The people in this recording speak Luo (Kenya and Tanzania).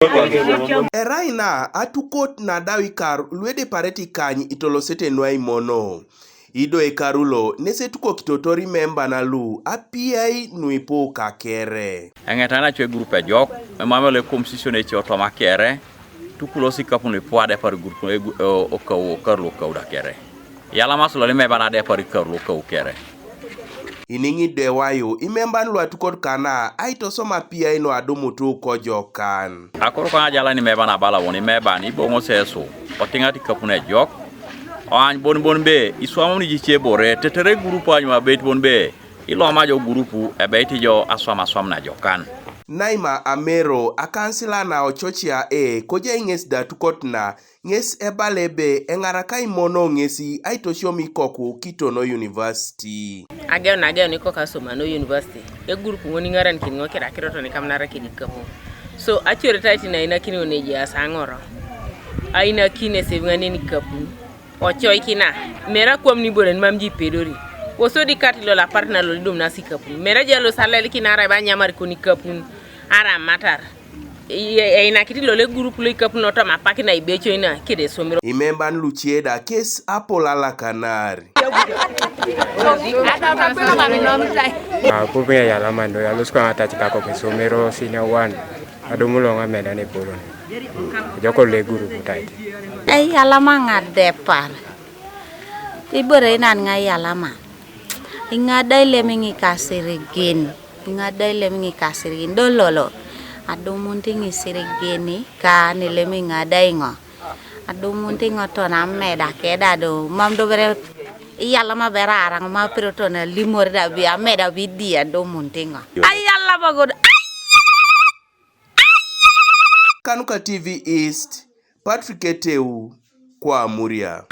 Eraina Atukot na dawi kar lwede pareti kanyi itolo sete nwa Aimono. Ido e karulo nese tuko kitotori memba na lu Apiyai nuipo kakere. Angetana chwe grupe jok, mama le komsisione che otoma kere, tukulo sikapu ni puade par grupe o karlo kauda kere. Yala maslo le meba na de par karlo kau kere. Iningi dewayo imemba nlu Atukot kana aito soma Apiyai no adomo tu ko jokan. Akoro kana jala ni meba na bala woni meba ni bongo seso. Otingati kapune jok. An bon be iswamo ni jiche bore tetere grupu anyu abet bon be ilo majo grupu ebeti jo aswam na jokan. Naima Amero akansila na ochochia koja inges da Atukot na nges ebalebe engaraka Aimono ngesi aitoshomi koku Kitono University. Ageo niko kasoma no university. E grupu ngoni ngaran kin ngoke da kiroto ni kamnara kini kapo. So achore taiti na ina kini oneji asangoro. Aina kine sevngani ni kapu. Ochoi kina. Mera kwam ni boren mamji pedori. Woso di katilo la partner lo dum nasi kapu. Mera jalo salali kina ara ba nyamar ko ni kapu. Ara matar. Ina kitilo le grupu le kapu no tama pakina ibecho ina kide somero. Imemban luchieda kes apolala kanari. Kupenya yala mando ya lusko ngata chikako kisomero senior 1 adumulonga meda ne polon joko le guru kutaiti ay yala manga depar ibere nan nga yala ma inga daile mingi kasirigin dololo adumunti ngi sirigini ka ni le minga daingo adumunti ngoto na meda keda do mamdo bere yalla ma bera arang ma pirotona limor da bi ameda bi dia do muntinga ay yalla bagod Kanuka TV East Patrick Eteu kwa Muria.